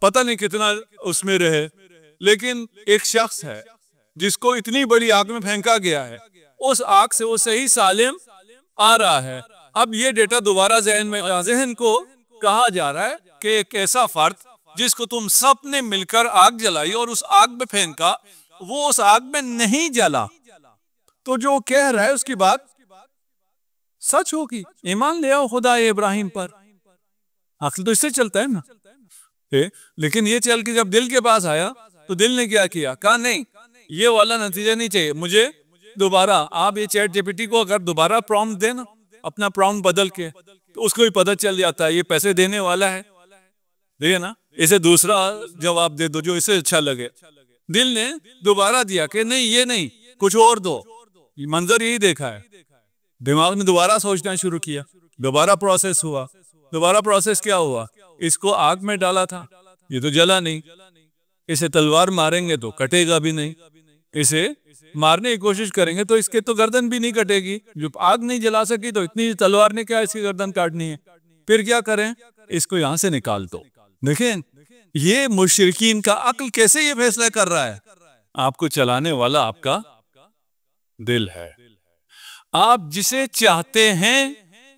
पता नहीं कितना उसमें रहे, लेकिन एक शख्स है जिसको इतनी बड़ी आग में फेंका गया है, उस आग से वो सही सालिम आ रहा है। अब ये डेटा दोबारा जहन को कहा जा रहा है कि एक ऐसा फर्द जिसको तुम सब ने मिलकर आग जलाई और उस आग में फेंका, वो उस आग में नहीं जला, तो जो कह रहा है उसकी बात सच होगी। ईमान ले आओ खुदा इब्राहिम पर। अक्ल तो इससे चलता है ना। लेकिन ये चल के जब दिल के पास आया तो दिल ने क्या किया, कहा नहीं, ये वाला नतीजा नहीं चाहिए मुझे। दोबारा आप ये चैट जीपीटी को अगर दोबारा प्रॉम्प्ट देना, अपना प्रॉम्प्ट बदल के, तो उसको भी पता चल जाता है ये पैसे देने वाला है, देखिए ना, इसे दूसरा जवाब दे दो जो इसे अच्छा लगे। दिल ने दोबारा दिया कि नहीं, ये नहीं, कुछ और दो। मंजर यही देखा है। दिमाग ने दोबारा सोचना शुरू किया, दोबारा प्रोसेस हुआ। दोबारा प्रोसेस क्या हुआ, इसको आग में डाला था, ये तो जला नहीं, इसे तलवार मारेंगे तो कटेगा भी नहीं, इसे मारने की कोशिश करेंगे तो इसके तो गर्दन भी नहीं कटेगी। जो आग नहीं जला सकी तो इतनी तलवार ने क्या इसकी गर्दन काटनी है। फिर क्या करें, इसको यहां से निकाल दो। देखें ये मुशरिकीन का अक्ल कैसे ये फैसला कर रहा है। आपको चलाने वाला आपका दिल है। आप जिसे चाहते हैं,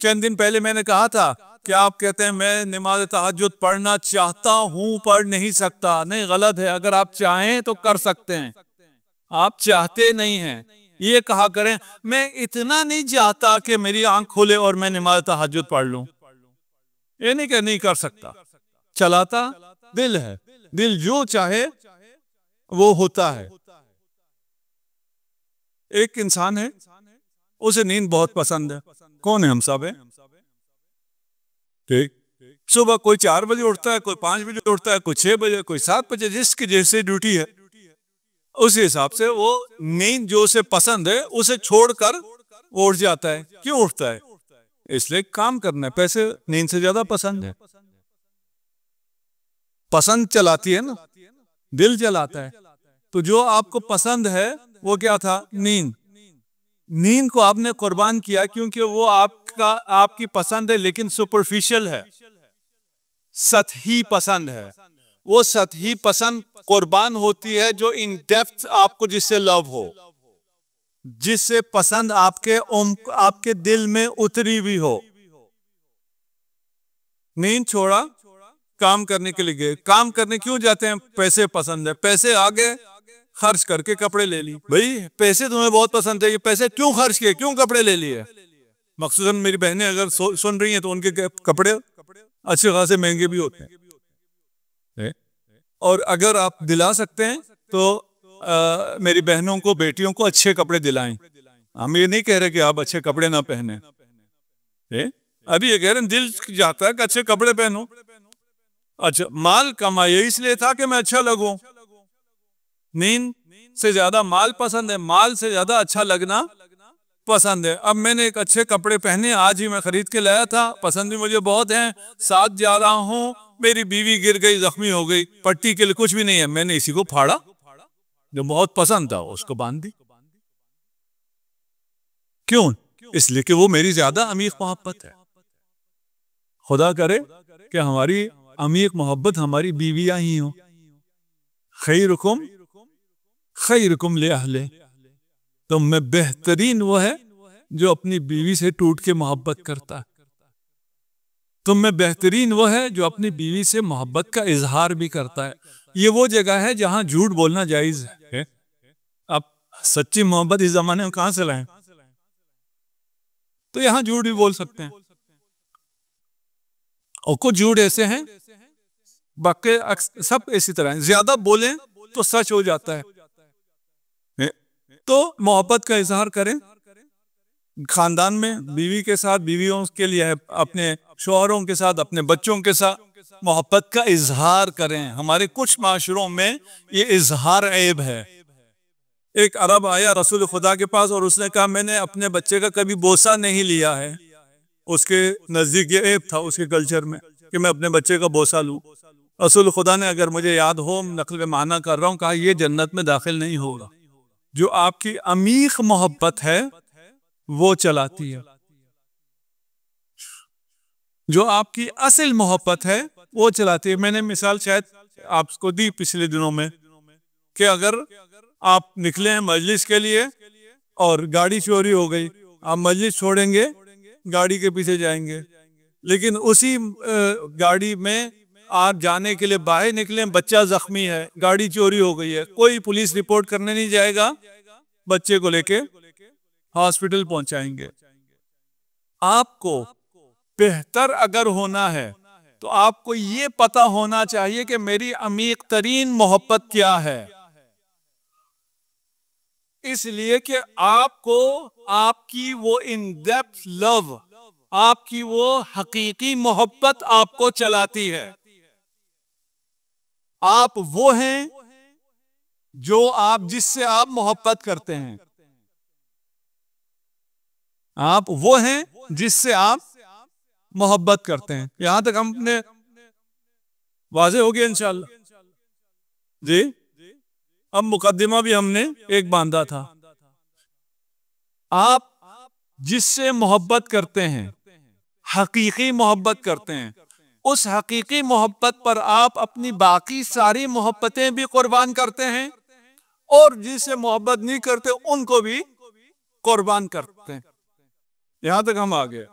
चंद दिन पहले मैंने कहा था कि आप कहते हैं मैं नमाज तहज्जुद पढ़ना चाहता हूं, पढ़ नहीं सकता। नहीं, गलत है। अगर आप चाहें तो कर सकते हैं, आप चाहते नहीं हैं। ये कहा करें मैं इतना नहीं चाहता कि मेरी आंख खोले और मैं नमाज तहज्जुद पढ़ लूं। ये नहीं कि नहीं कर सकता। चलाता दिल है, दिल जो चाहे वो होता है। एक इंसान है, उसे नींद बहुत पसंद है। कौन है, हम सब है, ठीक। सुबह कोई 4 बजे उठता है, कोई 5 बजे उठता है, कोई 6 बजे, कोई 7 बजे, जिसकी जैसे ड्यूटी है उस हिसाब से वो नींद जो उसे पसंद है उसे छोड़कर उठ जाता है। क्यों उठता है, इसलिए काम करना है। पैसे नींद से ज्यादा पसंद है। पसंद चलाती है ना, दिल चलाता है। तो जो आपको पसंद है वो क्या था, नींद। नींद को आपने कुर्बान किया क्योंकि वो आपकी पसंद है, लेकिन सुपरफिशियल है, सतही पसंद है। वो सतही पसंद कुर्बान होती है जो इन डेप्थ आपको जिससे लव हो, जिससे पसंद आपके दिल में उतरी हुई हो। नींद छोड़ा, काम करने के लिए गए। काम करने क्यों जाते हैं, पैसे पसंद है। पैसे आगे खर्च करके कपड़े ले ली। भाई पैसे तुम्हें बहुत पसंद है, ये पैसे क्यों खर्च किए, क्यों कपड़े ले लिए। मकसूदन मेरी बहनें अगर सुन रही हैं तो उनके कपड़े अच्छे खासे महंगे भी होते हैं। और अगर आप दिला सकते हैं तो मेरी बहनों को, बेटियों को अच्छे कपड़े दिलाएं। हम ये नहीं कह रहे कि आप अच्छे कपड़े ना पहने, अभी ये कह रहे हैं दिल जाता है कि अच्छे कपड़े पहनो। अच्छा, माल कमाया इसलिए था कि मैं अच्छा लगूं। नींद से ज्यादा माल पसंद है, माल से ज्यादा अच्छा लगना पसंद है। अब मैंने एक अच्छे कपड़े पहने, आज ही मैं खरीद के लाया था, पसंद भी मुझे बहुत है। साथ जा रहा हूँ, मेरी बीवी गिर गई, जख्मी हो गई, पट्टी के लिए कुछ भी नहीं है, मैंने इसी को फाड़ा, जो बहुत पसंद था उसको बांध दी। क्यों, इसलिए कि वो मेरी ज्यादा अमीर मोहब्बत है। खुदा करे कि हमारी अमीर मोहब्बत हमारी बीवियां ही हो। खैरुकुम खैरुकुम ले अहले, तो मैं बेहतरीन वो है जो अपनी बीवी से टूट के मोहब्बत करता है। तुम में बेहतरीन वो है जो अपनी बीवी से मोहब्बत का इजहार भी करता है। ये वो जगह है जहां झूठ बोलना जायज है। अब सच्ची मोहब्बत इस जमाने में कहां से लाएं, तो यहां झूठ भी बोल सकते हैं। और कुछ झूठ ऐसे हैं, बाकी सब इसी तरह है, ज्यादा बोलें तो सच हो जाता है। तो मोहब्बत का इजहार करें खानदान में, बीवी के साथ, बीवियों के लिए, अपने शौहरों के साथ, अपने बच्चों के साथ मोहब्बत का इजहार करें। हमारे कुछ माशरों में ये इजहार ऐब है। एक अरब आया रसूल खुदा के पास और उसने कहा मैंने अपने बच्चे का कभी बोसा नहीं लिया है। उसके नजदीक ये ऐब था उसके कल्चर में कि मैं अपने बच्चे का बोसा लूं। रसूल खुदा ने, अगर मुझे याद हो, नकल में माना कर रहा हूं, कहा ये जन्नत में दाखिल नहीं होगा। जो आपकी अमीख मोहब्बत है वो चलाती है, जो आपकी असल मोहब्बत है वो चलाती है। मैंने मिसाल शायद आपको दी पिछले दिनों में कि अगर आप निकले हैं मजलिस के लिए और गाड़ी चोरी हो गई, आप मजलिस छोड़ेंगे, गाड़ी के पीछे जाएंगे, लेकिन उसी गाड़ी में आप जाने के लिए बाहर निकले, बच्चा जख्मी है, गाड़ी चोरी हो गई है, कोई पुलिस रिपोर्ट करने नहीं जाएगा, बच्चे को लेके हॉस्पिटल पहुंचाएंगे। आपको बेहतर अगर होना है तो आपको ये पता होना चाहिए कि मेरी अमीक तरीन मोहब्बत क्या है, इसलिए कि आपको आपकी वो इन डेप्थ लव, आपकी वो हकीकी मोहब्बत आपको चलाती है। आप वो हैं जो आप जिससे आप मोहब्बत करते हैं, आप वो हैं जिससे आप मोहब्बत करते हैं। यहां तक हमने वाज़ेह हो गया इंशाअल्लाह जी। अब मुकद्दिमा भी हमने एक बांधा था। आप जिससे मोहब्बत करते हैं, हकीकी मोहब्बत करते हैं, उस हकीकी मोहब्बत पर आप अपनी बाकी सारी मोहब्बतें भी कुर्बान करते हैं और जिससे मोहब्बत नहीं करते उनको भी कुर्बान करते हैं। यहां तक हम आ गए।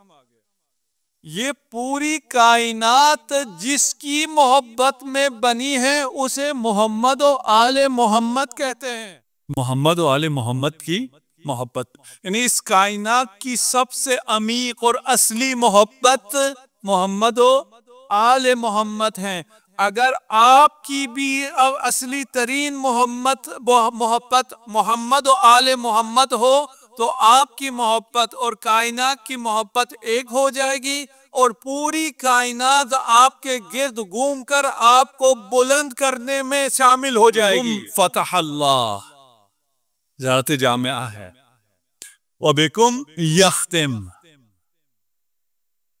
ये पूरी कायनात जिसकी मोहब्बत में बनी है उसे मोहम्मद और आले मोहम्मद कहते हैं। मोहम्मद और आले मोहम्मद की मोहब्बत यानी इस कायनात की सबसे अमीक और असली मोहब्बत मोहम्मद और आले मोहम्मद हैं। अगर आपकी भी असली तरीन मोहब्बत मोहम्मद और आले मोहम्मद हो तो आपकी मोहब्बत और कायनात की मोहब्बत एक हो जाएगी और पूरी कायनात आपके गिर्द घूमकर आपको बुलंद करने में शामिल हो जाएगी। फतह अल्लाह ज़ात जामिया है। वबिकुम यख्तिम,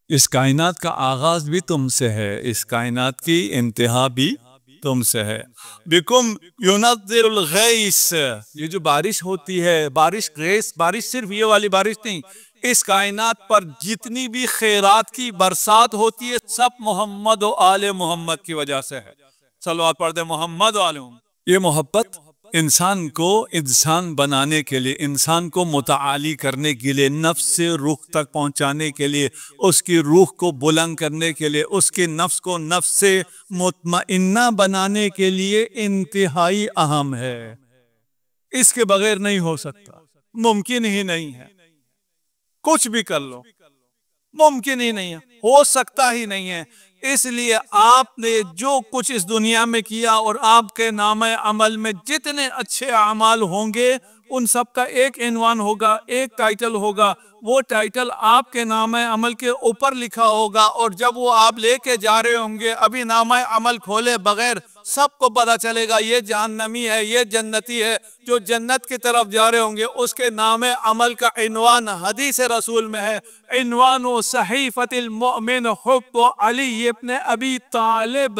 इस कायनात का आगाज भी तुमसे है, इस कायनात की इंतहा भी तुमसे है। बिकुम युनज़्ज़िलुल गैस, ये जो बारिश होती है, बारिश गैस, बारिश सिर्फ ये वाली बारिश नहीं, इस कायनात पर जितनी भी खैरात की बरसात होती है सब मोहम्मद और आले मोहम्मद की वजह से है। सलवात पढ़ दे मोहम्मद और आले मोहम्मद। ये मोहब्बत इंसान को इंसान बनाने के लिए, इंसान को मुताली करने के लिए, नफ्स से रूह तक पहुंचाने के लिए, उसकी रूह को बुलंद करने के लिए, उसके नफ्स को नफ्स से मुतमइन्ना बनाने के लिए इंतहाई अहम है। इसके बगैर नहीं हो सकता, मुमकिन ही नहीं है। कुछ भी कर लो मुमकिन ही नहीं है, हो सकता ही नहीं है। इसलिए आपने जो कुछ इस दुनिया में किया और आपके नामे अमल में जितने अच्छे अमाल होंगे उन सब का एक इनवान होगा, एक टाइटल होगा। वो टाइटल आपके नामे अमल के ऊपर लिखा होगा और जब वो आप लेके जा रहे होंगे, अभी नामे अमल खोले बगैर सबको पता चलेगा ये जहन्नमी है, ये जन्नती है। जो जन्नत की तरफ जा रहे होंगे उसके नामे अमल का इनवान हदीस रसूल में है, इनवान सहीफतिल मोमिन हुब्बु अली इब्न अबी तालिब।